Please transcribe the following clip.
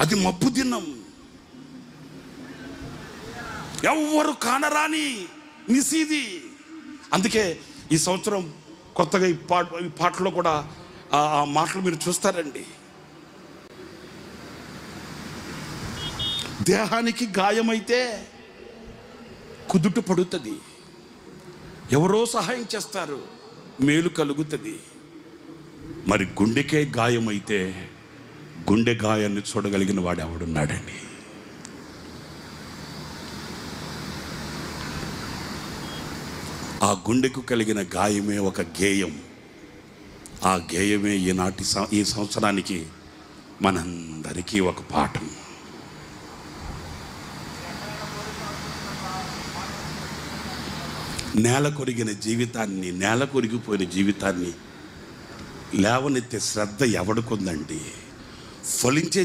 అది మబ్బు దినం, ఎవ్వరు కానరాని నిశీది. అందుకే ఈ సంవత్సరం కొత్తగా ఈ పాటలో కూడా ఆ మాటలు మీరు చూస్తారండి. దేహానికి గాయమైతే కుదుట పడుతుంది, ఎవరో సహాయం చేస్తారు, మేలు కలుగుతుంది. మరి గుండెకే గాయమైతే గుండె గాయాన్ని చూడగలిగిన వాడు ఎవడున్నాడండి? ఆ గుండెకు కలిగిన గాయమే ఒక గేయం. ఆ గేయమే ఈ సంవత్సరానికి మనందరికీ ఒక పాఠం. నేల కొరిగిన జీవితాన్ని, నేల కొరిగిపోయిన జీవితాన్ని లేవనెత్తే శ్రద్ధ ఎవడికుందండి? ఫలించే